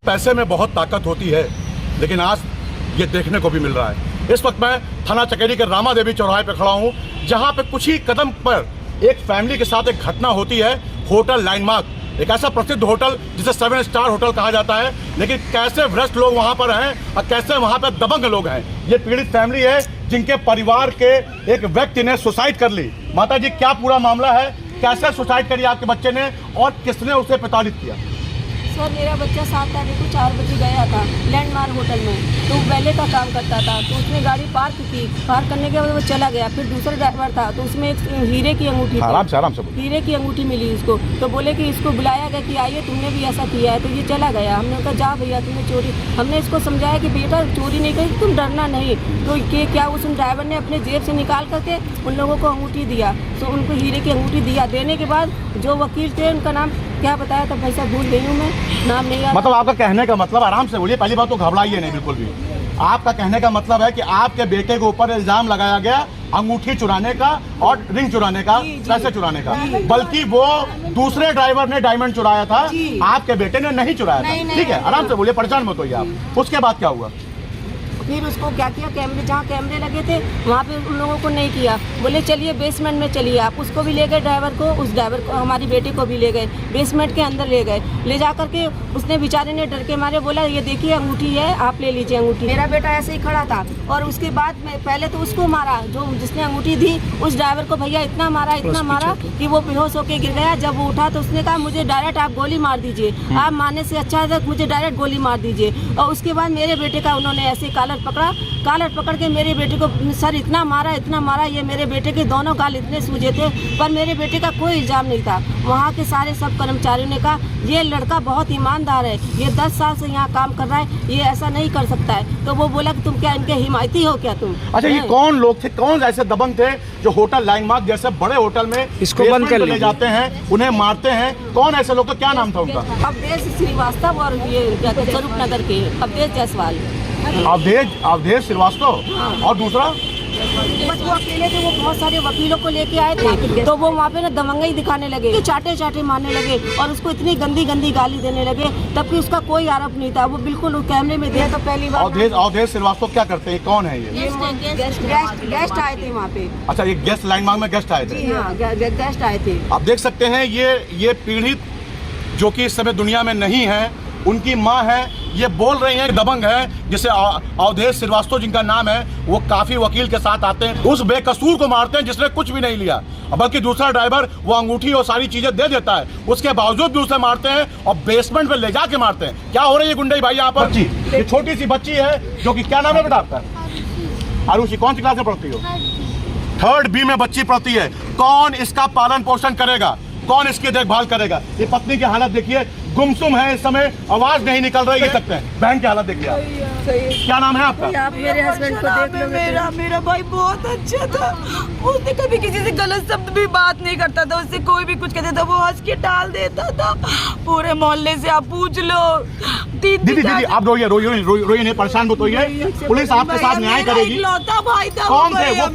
पैसे में बहुत ताकत होती है, लेकिन आज ये देखने को भी मिल रहा है। इस वक्त मैं थाना चकेरी के रामा देवी चौराहे पर खड़ा हूँ, जहाँ पे कुछ ही कदम पर एक फैमिली के साथ एक घटना होती है। होटल लैंडमार्क, एक ऐसा प्रसिद्ध होटल जिसे 7 स्टार होटल कहा जाता है, लेकिन कैसे भ्रष्ट लोग वहाँ पर हैं और कैसे वहाँ पर दबंग लोग हैं। ये पीड़ित फैमिली है जिनके परिवार के एक व्यक्ति ने सुसाइड कर ली। माता जी, क्या पूरा मामला है? कैसे सुसाइड करी आपके बच्चे ने और किसने उसे प्रताड़ित किया? सर, मेरा बच्चा 7 तारीख को 4 बजे गया था लैंडमार्क होटल में, तो वैले का काम करता था। तो उसने गाड़ी पार्क की, पार्क करने के बाद वो चला गया। फिर दूसरा ड्राइवर था, तो उसमें एक हीरे की अंगूठी थी। आराम से हीरे की अंगूठी मिली उसको, तो बोले कि इसको बुलाया गया कि आइए, तुमने भी ऐसा किया है। तो ये चला गया। हमने कहा जा भैया, तुमने चोरी। हमने इसको समझाया कि बेटा चोरी नहीं करी, तुम डरना नहीं। तो ये क्या उस ड्राइवर ने अपने जेब से निकाल करके उन लोगों को अंगूठी दिया। तो उनको हीरे की अंगूठी दिया। देने के बाद जो वकील थे, उनका नाम क्या बताया था भाई साहब, भूल गई हूँ मैं, नाम नहीं याद। मतलब आपका कहने का मतलब, आराम से बोलिए, पहली बात तो घबराइए नहीं बिल्कुल भी। आपका कहने का मतलब है कि आपके बेटे के ऊपर इल्जाम लगाया गया अंगूठी चुराने का और रिंग चुराने का, पैसे चुराने का, बल्कि वो दूसरे ड्राइवर ने डायमंड चुराया था, आपके बेटे ने नहीं चुराया था। ठीक है, आराम से बोलिए, परेशान मत होइए आप। उसके बाद क्या हुआ? फिर उसको क्या किया, कैमरे जहाँ कैमरे लगे थे वहाँ पे उन लोगों को नहीं किया। बोले चलिए बेसमेंट में चलिए आप। उसको भी ले गए ड्राइवर को, उस ड्राइवर को, हमारी बेटी को भी ले गए बेसमेंट के अंदर ले गए। ले जा करके उसने बेचारे ने डर के मारे बोला ये देखिए अंगूठी है, आप ले लीजिए अंगूठी। मेरा बेटा ऐसे ही खड़ा था और उसके बाद में पहले तो उसको मारा, जो जिसने अंगूठी दी उस ड्राइवर को भैया इतना मारा कि वो बेहोश होकर गिर गया। जब वो उठा तो उसने कहा मुझे डायरेक्ट आप गोली मार दीजिए, आप मारने से अच्छा है मुझे डायरेक्ट गोली मार दीजिए। और उसके बाद मेरे बेटे का उन्होंने ऐसे कॉलर पकड़ के मेरे बेटे को सर इतना मारा, ये मेरे बेटे के दोनों गाल इतने सूजे थे, पर मेरे बेटे का कोई इल्जाम नहीं था। वहाँ के सारे सब कर्मचारियों ने कहा ये लड़का बहुत ईमानदार है, ये 10 साल से यहाँ काम कर रहा है, ये ऐसा नहीं कर सकता है। तो वो बोला कि तुम क्या इनके हिमायती हो क्या तुम? अच्छा, ये कौन लोग थे, कौन ऐसे दबंग थे जो होटल लैंडमार्क जैसे बड़े होटल में इसको बंद कर ले जाते हैं, उन्हें मारते हैं? कौन ऐसे लोग? क्या नाम था उनका? अवधेश श्रीवास्तव और ये स्वरूप नगर के अवधेश जायसवाल। अवधेश श्रीवास्तव। और दूसरा बस वो अकेले थे। वो बहुत सारे वकीलों को लेके आए थे, तो वो वहाँ पे ना दमंगई दिखाने लगे, चाटे मारने लगे और उसको इतनी गंदी गाली देने लगे, तब कि उसका कोई आरोप नहीं था। वो बिल्कुल कैमरे में दिया। तो पहली बार अवधेश श्रीवास्तव क्या करते हैं, कौन है ये? गेस्ट आए थे वहाँ पे। अच्छा, ये गेस्ट लैंडमार्क में गेस्ट आए थे? हाँ, गेस्ट आए थे। आप देख सकते हैं ये पीड़ित जो कि इस समय दुनिया में नहीं है, उनकी माँ है, ये बोल रही हैं दबंग है, जिसे अवधेश श्रीवास्तव जिनका नाम है, वो काफी वकील के साथ आते हैं, उस बेकसूर को मारते हैं जिसने कुछ भी नहीं लिया, बल्कि दूसरा ड्राइवर वो अंगूठी और सारी चीजें दे देता है, उसके बावजूद भी उसे मारते हैं और बेसमेंट में ले जाके मारते हैं। क्या हो रही है गुंडई भाई यहाँ पर? ये छोटी सी बच्ची है जो कि, क्या नाम है बेटा आपका? आरुषि। कौन सी क्लास में पढ़ती हो? 3rd B में बच्ची पढ़ती है। कौन इसका पालन पोषण करेगा, कौन इसकी देखभाल करेगा? ये पत्नी की हालत देखिए, गुमसुम है इस समय, आवाज नहीं निकल रही है। सकते हैं बहन की हालत देखिए आप। क्या नाम है आपका? आप मेरे हस्बैंड को देख लो। मेरा भाई बहुत अच्छा था, उसने कभी किसी से गलत शब्द भी बात नहीं करता था, उससे कोई भी कुछ कहता था वो हंस के टाल देता था। पूरे मोहल्ले से आप पूछ लो। दीदी आप रोइए नहीं, परेशान मत होइए, पुलिस आपके साथ न्याय करेगी। भाई था। कौन थे वो?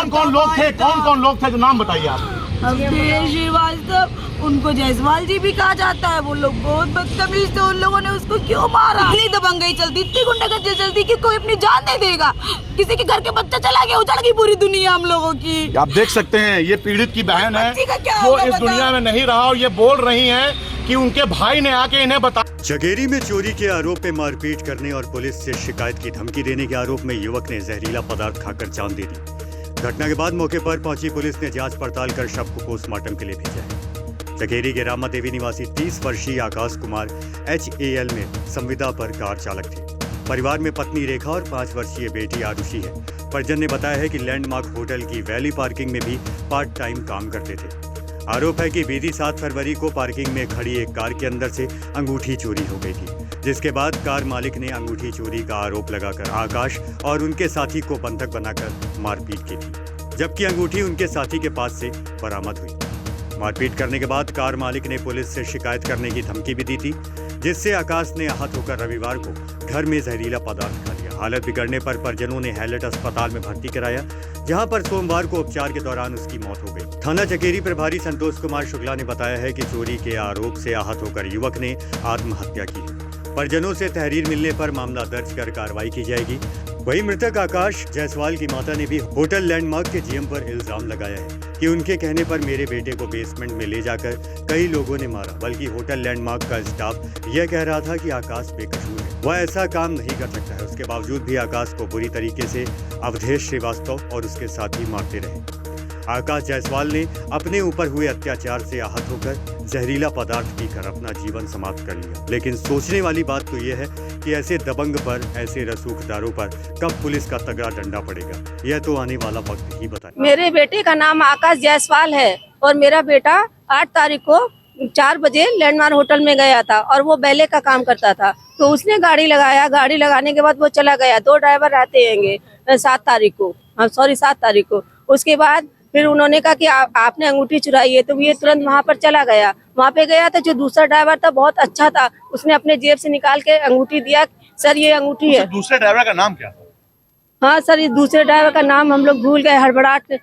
कौन लोग थे? कौन लोग थे जो नाम बताइए आप? अवधेश श्रीवास्तव, उनको जायसवाल जी भी कहा जाता है। वो लोग बहुत बदतमीज थे, उन लोगों ने उसको क्यों मारा? इतनी दबंगई चलती, इतनी गुंडागर्दी चलती कि कोई अपनी जान नहीं देगा। किसी के घर के बच्चा चला गया, उजड़ गई पूरी दुनिया हम लोगों की। आप देख सकते हैं ये पीड़ित की बहन है जो इस दुनिया में नहीं रहा, और ये बोल रही है कि उनके भाई ने आके इन्हें बता। चकेरी में चोरी के आरोप में मारपीट करने और पुलिस से शिकायत की धमकी देने के आरोप में युवक ने जहरीला पदार्थ खाकर जान दे दी। घटना के बाद मौके पर पहुंची पुलिस ने जांच पड़ताल कर शव को पोस्टमार्टम के लिए भेजा है। चकेरी के रामा देवी निवासी 30 वर्षीय आकाश कुमार HAL में संविदा पर कार चालक थे। परिवार में पत्नी रेखा और 5 वर्षीय बेटी आरुषि है। परिजन ने बताया है कि लैंडमार्क होटल की वैली पार्किंग में भी पार्ट टाइम काम करते थे। आरोप है कि बीती 7 फरवरी को पार्किंग में खड़ी एक कार के अंदर से अंगूठी चोरी हो गई थी, जिसके बाद कार मालिक ने अंगूठी चोरी का आरोप लगाकर आकाश और उनके साथी को बंधक बनाकर मारपीट की थी, जबकि अंगूठी उनके साथी के पास से बरामद हुई। मारपीट करने के बाद कार मालिक ने पुलिस से शिकायत करने की धमकी भी दी थी, जिससे आकाश ने आहत होकर रविवार को घर में जहरीला पदार्थ खा लिया। हालत बिगड़ने पर परिजनों ने हैलेट अस्पताल में भर्ती कराया, जहां पर सोमवार को उपचार के दौरान उसकी मौत हो गई। थाना चकेरी प्रभारी संतोष कुमार शुक्ला ने बताया है कि चोरी के आरोप से आहत होकर युवक ने आत्महत्या की है। परिजनों से तहरीर मिलने पर मामला दर्ज कर कार्रवाई की जाएगी। वहीं मृतक आकाश जायसवाल की माता ने भी होटल लैंडमार्क के जीएम पर इल्जाम लगाया है कि उनके कहने पर मेरे बेटे को बेसमेंट में ले जाकर कई लोगों ने मारा, बल्कि होटल लैंडमार्क का स्टाफ यह कह रहा था कि आकाश बेकसूर है, वह ऐसा काम नहीं कर सकता है। उसके बावजूद भी आकाश को बुरी तरीके से अवधेश श्रीवास्तव और उसके साथी मारते रहे। आकाश जायसवाल ने अपने ऊपर हुए अत्याचार से आहत होकर जहरीला पदार्थ पीकर अपना जीवन समाप्त कर लिया। लेकिन सोचने वाली बात तो यह है कि ऐसे दबंग पर, ऐसे रसूखदारों पर कब पुलिस का तगड़ा डंडा पड़ेगा, यह तो आने वाला वक्त ही बताए। मेरे बेटे का नाम आकाश जायसवाल है और मेरा बेटा 8 तारीख को 4 बजे लैंडमार्क होटल में गया था और वो बैले का काम करता था। तो उसने गाड़ी लगाया, गाड़ी लगाने के बाद वो चला गया। 2 ड्राइवर रहते हैंगे 7 तारीख को, 7 तारीख को। उसके बाद फिर उन्होंने कहा कि आपने अंगूठी चुराई है, तो ये तुरंत वहाँ पर चला गया। वहाँ पे गया तो जो दूसरा ड्राइवर था बहुत अच्छा था, उसने अपने जेब से निकाल के अंगूठी दिया, सर ये अंगूठी है। दूसरे ड्राइवर का नाम क्या था? हाँ सर, इस दूसरे ड्राइवर का नाम हम लोग भूल गए, हड़बड़ाहट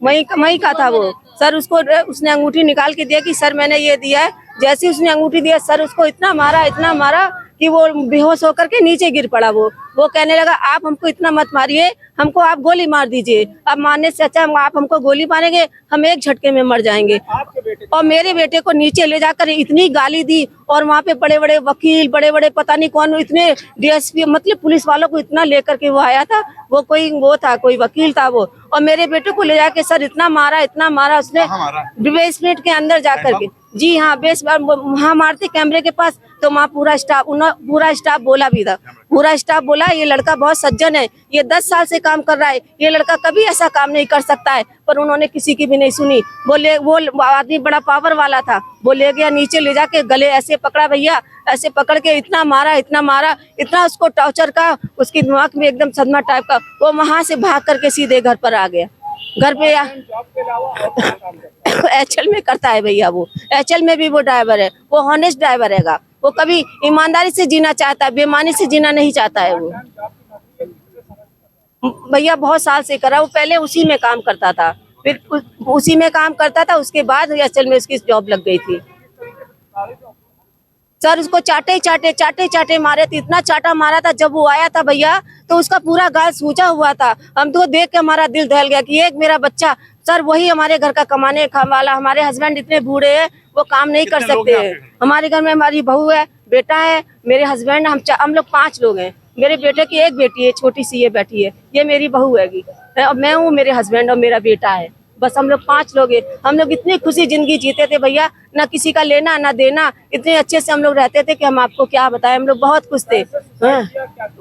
वही का था वो। सर उसने अंगूठी निकाल के दिया कि सर मैंने ये दिया है। जैसे उसने अंगूठी दिया, सर उसको इतना मारा कि वो बेहोश होकर के नीचे गिर पड़ा। वो कहने लगा आप हमको इतना मत मारिए, हमको आप गोली मार दीजिए। अब मारने से अच्छा आप हमको गोली मारेंगे, हम एक झटके में मर जाएंगे। और मेरे बेटे को नीचे ले जाकर इतनी गाली दी और वहाँ पे बड़े बड़े वकील, बड़े बड़े पता नहीं कौन, इतने डीएसपी मतलब पुलिस वालों को इतना लेकर के वो आया था। कोई वकील था वो। और मेरे बेटे को ले जाके सर इतना मारा उसने बेसमेंट के अंदर जाकर के। जी हाँ, वहाँ मारते कैमरे के पास, तो वहाँ पूरा स्टाफ बोला भी था। पूरा स्टाफ बोला ये लड़का बहुत सज्जन है, ये 10 साल से काम कर रहा है, ये लड़का कभी ऐसा काम नहीं कर सकता है। पर उन्होंने किसी की भी नहीं सुनी। वो आदमी बड़ा पावर वाला था, वो ले गया नीचे, ले जाके गले ऐसे पकड़ा भैया, ऐसे पकड़ के इतना मारा, इतना उसको टॉर्चर का, उसकी दिमाग में एकदम सदमा टाइप का। वो वहाँ से भाग करके सीधे घर पर आ गया। घर पे एचएल में करता है भैया, वो एचएल में भी वो ड्राइवर है, वो हॉनेस्ट ड्राइवर हैगा। वो कभी ईमानदारी से जीना चाहता है, बेईमानी से जीना नहीं चाहता है वो भैया। बहुत साल से करा, वो पहले उसी में काम करता था, फिर उसी में काम करता था, उसके बाद एचएल में उसकी जॉब लग गई थी। सर उसको चाटे मारे थे, इतना चाटा मारा था। जब वो आया था भैया तो उसका पूरा गाल सूजा हुआ था। हम तो देख के हमारा दिल दहल गया कि एक मेरा बच्चा, सर वही हमारे घर का कमाने वाला। हमारे हस्बैंड इतने बूढ़े हैं, वो काम नहीं कर सकते हैं। हमारे घर में हमारी बहू है, बेटा है, मेरे हस्बैंड, हम लोग 5 लोग हैं। मेरे बेटे की एक बेटी है, छोटी सी ये बेटी है, ये मेरी बहू हैगी, मैं हूँ, मेरे हस्बैंड और मेरा बेटा है। बस हम लोग 5 लोग हैं। हम लोग इतनी खुशी जिंदगी जीते थे भैया, ना किसी का लेना ना देना, इतने अच्छे से हम लोग रहते थे कि हम आपको क्या बताएं, हम लोग बहुत खुश थे।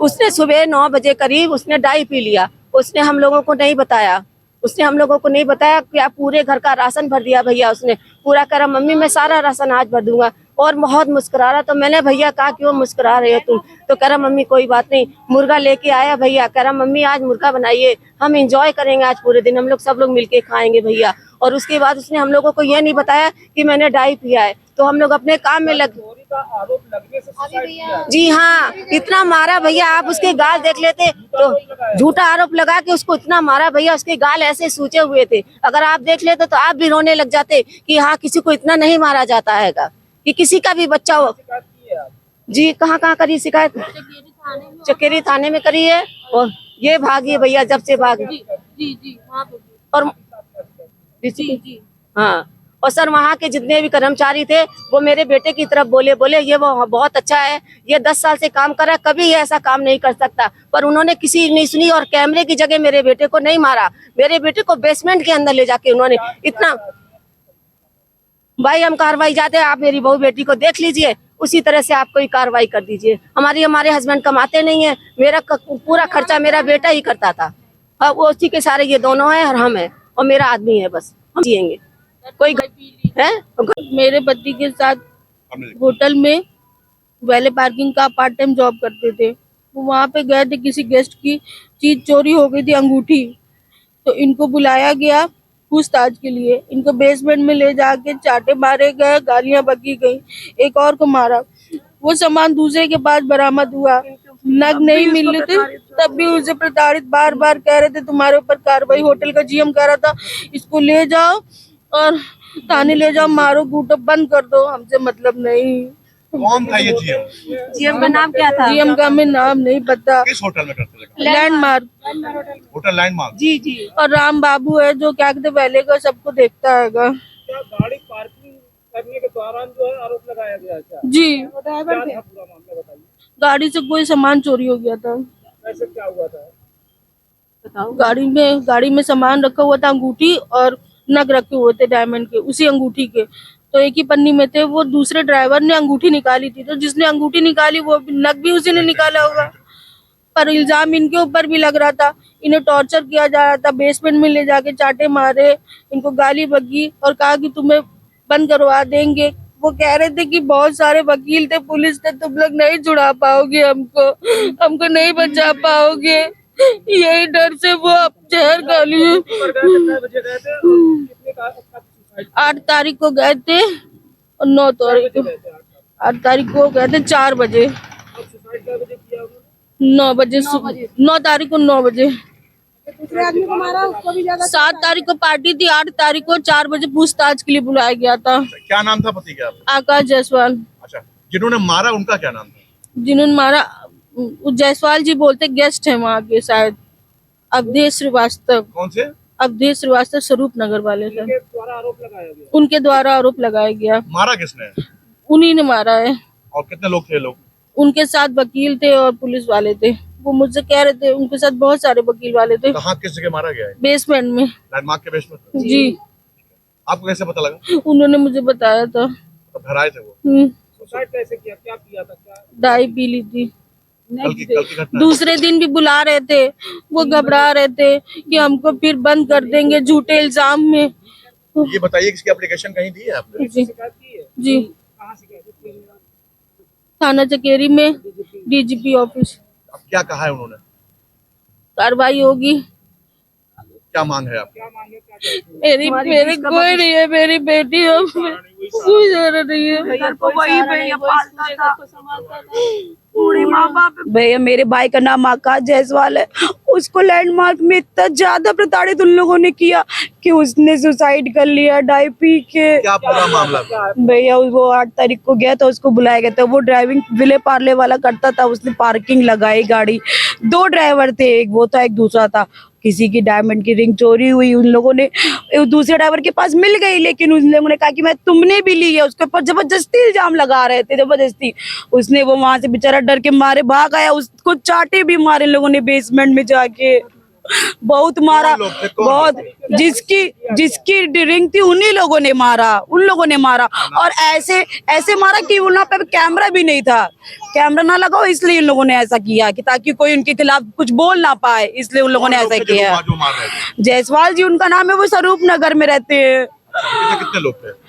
उसने सुबह 9 बजे करीब उसने डाई पी लिया। उसने हम लोगों को नहीं बताया कि आप पूरे घर का राशन भर दिया भैया। उसने पूरा करा, मम्मी मैं सारा राशन आज भर दूंगा। और बहुत मुस्कुरा रहा। तो मैंने भैया कहा क्यों मुस्कुरा रहे हो तुम? तो कह रहा मम्मी कोई बात नहीं। मुर्गा लेके आया भैया, कह रहा मम्मी आज मुर्गा बनाइए, हम एंजॉय करेंगे आज पूरे दिन, हम लोग सब लोग मिलके खाएंगे भैया। और उसके बाद उसने हम लोगों को ये नहीं बताया कि मैंने डाई पिया है। तो हम लोग अपने काम में लग। जी हाँ, इतना मारा भैया, आप उसके गाल देख लेते तो झूठा आरोप लगा के उसको इतना मारा भैया, उसके गाल ऐसे सूचे हुए थे। अगर आप देख लेते तो आप भी रोने लग जाते कि हाँ किसी को इतना नहीं मारा जाता है कि किसी का भी बच्चा हो। जी कहाँ करी शिकायत? चकेरी थाने में करी है। और ये भागी भैया, जब से भागी। जी और जी हाँ। और सर वहाँ के जितने भी कर्मचारी थे वो मेरे बेटे की तरफ बोले ये वो बहुत अच्छा है, ये 10 साल से काम कर रहा है, कभी ये ऐसा काम नहीं कर सकता। पर उन्होंने किसी नहीं सुनी और कैमरे की जगह मेरे बेटे को नहीं मारा। मेरे बेटे को बेसमेंट के अंदर ले जाके उन्होंने इतना। भाई हम कार्रवाई जाते हैं, आप मेरी बहू बेटी को देख लीजिए, उसी तरह से आप कोई कार्रवाई कर दीजिए। हमारे हस्बैंड कमाते नहीं है, मेरा पूरा खर्चा मेरा बेटा ही करता था। अब उसी के सारे ये दोनों हैं और हम हैं और मेरा आदमी है, बस हम जिएंगे। कोई है मेरे पति के साथ होटल में वैले पार्किंग का पार्ट टाइम जॉब करते थे। वो वहाँ पे गए थे, किसी गेस्ट की चीज चोरी हो गई थी, अंगूठी। तो इनको बुलाया गया पूछताछ के लिए। इनको बेसमेंट में ले जाके चाटे मारे गए, गालियां बकी गई, एक और को मारा। वो सामान दूसरे के पास बरामद हुआ, नग नहीं मिल रहे थे, तब भी उसे प्रताड़ित बार बार कह रहे थे तुम्हारे ऊपर कार्रवाई। होटल का जीएम कह रहा था इसको ले जाओ और थाने ले जाओ, मारो कूटो, बंद कर दो, हमसे मतलब नहीं। कौन था ये जीएम? जीएम का नाम क्या था? जीएम का हमें नाम नहीं पता। किस होटल में करते थे? लैंडमार्क। Hotel landmark. जी जी। और राम बाबू है जो क्या कहते पहले का सबको देखता है। क्या गाड़ी पार्किंग करने के दौरान जो है आरोप लगाया गया क्या? जी। क्या था पूरा मामला बताइए। गाड़ी से कोई सामान चोरी हो गया था। कैसे क्या हुआ था? गाड़ी में सामान रखा हुआ था, अंगूठी और नग रखे हुए थे डायमंड के, उसी अंगूठी के। तो एक ही पन्नी में थे। वो दूसरे ड्राइवर ने अंगूठी निकाली थी, तो जिसने अंगूठी निकाली वो नग भी उसी ने निकाला होगा। पर इल्जाम इनके ऊपर भी लग रहा था। इन्हें टॉर्चर किया जा रहा था, बेसमेंट में ले जाके चाटे मारे, इनको गाली बकी और कहा कि तुम्हें बंद करवा देंगे। वो कह रहे थे कि बहुत सारे वकील थे, पुलिस थे, तुम लोग नहीं छुड़ा पाओगे हमको नहीं बचा पाओगे। यही डर से वो अब जहर खा लिए। 8 तारीख को गए थे और 9 तारीख को गए थे 4 बजे। 9 बजे 9 तारीख को 9 बजे। दूसरे आदमी को मारा, उसको भी ज्यादा 7 तारीख को पार्टी थी, 8 तारीख को 4 बजे पूछताछ के लिए बुलाया गया था। क्या नाम था पति का? आकाश जायसवाल। अच्छा, जिन्होंने मारा उनका क्या नाम था? जिन्होंने मारा जायसवाल जी बोलते गेस्ट है वहाँ के, शायद अवधेश श्रीवास्तव। कौन से? अवधेश श्रीवास्तव, स्वरूप नगर वाले थे। उनके द्वारा आरोप लगाया गया। उनके द्वारा आरोप लगाया गया। मारा किसने? उन्हीं ने मारा है। और कितने लोग थे लोग? उनके साथ वकील थे और पुलिस वाले थे। वो मुझसे कह रहे थे उनके साथ बहुत सारे वकील वाले थे। कहाँ किस जगह मारा गया है? बेसमेंट में। लैंडमार्क के बेसमेंट में? जी। आपको कैसे पता लगा? उन्होंने मुझे बताया था। तो घर आए थे वो? सुसाइड कैसे किया, क्या किया था? क्या दाई पी ली थी। कल की घटना है। दूसरे दिन भी बुला रहे थे, वो घबरा रहे थे कि हमको फिर बंद कर देंगे झूठे इल्जाम में। ये बताइए किसकी एप्लीकेशन कहीं दी है आपने? जी शिकायत की है? जी। कहाँ शिकायत की है? थाना चकेरी में डीजीपी ऑफिस। अब क्या कहा है उन्होंने? कार्रवाई होगी। क्या मांग है आप? क्या मांगे, क्या कहते हैं? मेरे कोई नहीं है, मेरी बेटी है, कोई जरूरत नहीं है। वही भैया पालता था, बूढ़े माँ बाप। भैया मेरे भाई का नाम आकाश जायसवाल है। उसको लैंडमार्क में इतना ज्यादा प्रताड़ित उन लोगों ने किया कि उसने सुसाइड कर लिया डाई पी के। क्या पूरा मामला था? भैया वो 8 तारीख को गया था, उसको बुलाया गया था। वो ड्राइविंग विले पार्ले वाला करता था, उसने पार्किंग लगाई गाड़ी। 2 ड्राइवर थे, एक वो था एक दूसरा था। किसी की डायमंड की रिंग चोरी हुई, उन लोगों ने दूसरे ड्राइवर के पास मिल गई, लेकिन उन लोगों ने कहा कि मैं तुमने भी ली है। उसके ऊपर जबरदस्ती इल्जाम लगा रहे थे, जबरदस्ती। उसने वो वहां से बेचारा डर के मारे भाग आया। उसको चाटे भी मारे लोगों ने बेसमेंट में जाके, बहुत मारा, बहुत। जिसकी रिंग थी उन्हीं लोगों ने मारा, उन लोगों ने मारा। और ऐसे मारा कि वहाँ पे कैमरा भी नहीं था, कैमरा ना लगाओ, इसलिए उन लोगों ने ऐसा किया कि ताकि कोई उनके खिलाफ कुछ बोल ना पाए, इसलिए उन लोगों ने ऐसा किया। जो मार रहे थे? जायसवाल जी उनका नाम है, वो स्वरूप नगर में रहते हैं। कितने लोग थे?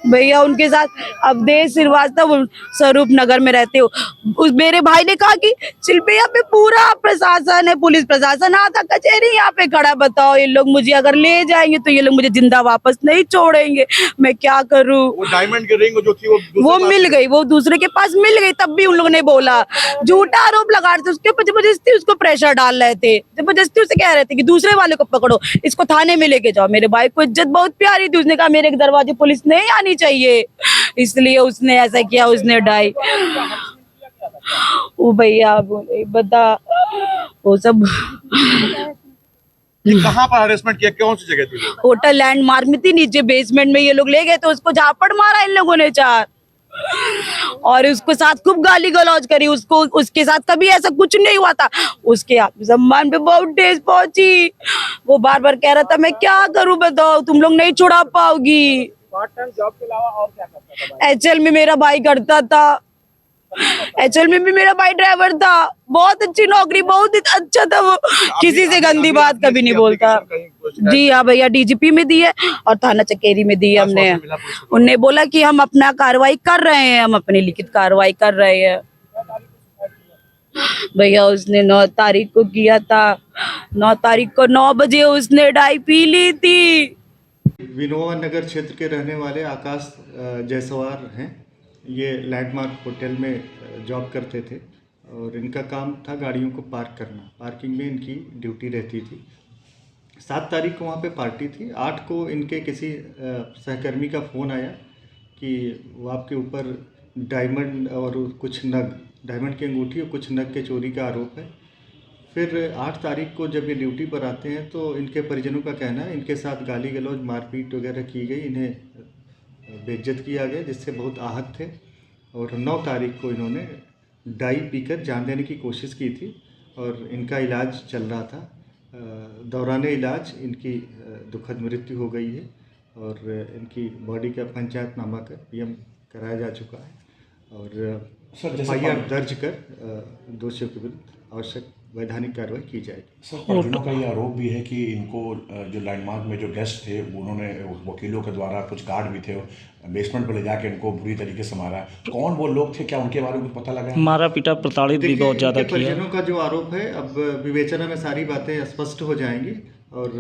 भैया उनके साथ अवधेश श्रीवास्तव स्वरूप नगर में रहते हो। मेरे भाई ने कहा कि शिल्पी यहाँ पे पूरा प्रशासन है, पुलिस प्रशासन आता, कचहरी यहाँ पे खड़ा। बताओ ये लोग मुझे अगर ले जाएंगे तो ये लोग मुझे जिंदा वापस नहीं छोड़ेंगे, मैं क्या करूँ? वो डायमंड की रिंग जो थी वो मिल गई, वो दूसरे के पास मिल गई। तब भी उन लोगों ने बोला, झूठा आरोप लगा रहे थे उसके ऊपर, जबरदस्ती उसको प्रेशर डाल रहे थे, जबरदस्ती उसे कह रहे थे कि दूसरे वाले को पकड़ो, इसको थाने में लेके जाओ। मेरे भाई को इज्जत बहुत प्यारी थी, उसने कहा मेरे दरवाजे पुलिस नहीं आनी चाहिए, इसलिए उसने ऐसा किया। उसने डाई वो भैया बोले बता वो सब। ये कहाँ पर हरेसमेंट किया, कौन सी जगह थी? होटल लैंडमार्क में थी, नीचे बेसमेंट में ये लोग ले गए तो उसको झापड़ मारा इन लोगों ने 4, और उसको साथ खूब गाली गलौज करी। उसको उसके साथ कभी ऐसा कुछ नहीं हुआ था। उसके आत्मसम्मान पे बहुत ठेस पहुंची। वो बार बार कह रहा था मैं क्या करूं, बताओ तुम लोग नहीं छुड़ा पाओगी। पार्ट टाइम जॉब के अलावा और क्या करता था? एचएल में मेरा भाई करता था, एचएल में भी मेरा भाई ड्राइवर था। बहुत अच्छी नौकरी, बहुत अच्छा था वो, किसी से गंदी बात कभी नहीं बोलता। जी हाँ भैया, डीजीपी में दी है और थाना चकेरी में दी है हमने। उनने बोला कि हम अपना कार्रवाई कर रहे हैं, हम अपनी लिखित कार्रवाई कर रहे हैं। भैया उसने 9 तारीख को किया था, 9 तारीख को 9 बजे उसने डाई पी ली थी। विनोबा नगर क्षेत्र के रहने वाले आकाश जायसवाल हैं। ये लैंडमार्क होटल में जॉब करते थे और इनका काम था गाड़ियों को पार्क करना। पार्किंग में इनकी ड्यूटी रहती थी। 7 तारीख को वहाँ पे पार्टी थी। 8 को इनके किसी सहकर्मी का फ़ोन आया कि वो आपके ऊपर डायमंड और कुछ नग, डायमंड की अंगूठी और कुछ नग के चोरी का आरोप है। फिर 8 तारीख को जब ये ड्यूटी पर आते हैं तो इनके परिजनों का कहना है इनके साथ गाली गलौज मारपीट वगैरह की गई, इन्हें बेइज्जत किया गया जिससे बहुत आहत थे। और 9 तारीख को इन्होंने डाई पीकर जान देने की कोशिश की थी और इनका इलाज चल रहा था। दौरान इलाज इनकी दुखद मृत्यु हो गई है और इनकी बॉडी का पंचायतनामा कर पीएम कराया जा चुका है और एफआईआर दर्ज कर दोषियों के विरुद्ध आवश्यक वैधानिक कार्रवाई की जाएगी। सर, परिजनों का ये आरोप भी है कि इनको जो लैंडमार्क में जो गेस्ट थे उन्होंने वकीलों के द्वारा, कुछ गार्ड भी थे, बेसमेंट पर ले जाके इनको बुरी तरीके से मारा। कौन वो लोग थे, क्या उनके बारे में कुछ पता लगा? मारा पीटा, प्रताड़ित भी बहुत ज़्यादा किया। परिजनों का जो आरोप है अब विवेचना में सारी बातें स्पष्ट हो जाएंगी और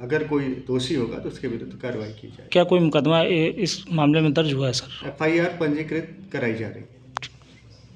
अगर कोई दोषी होगा तो उसके विरुद्ध कार्रवाई की जाएगी। क्या कोई मुकदमा इस मामले में दर्ज हुआ है सर? एफआईआर पंजीकृत कराई जा रही है।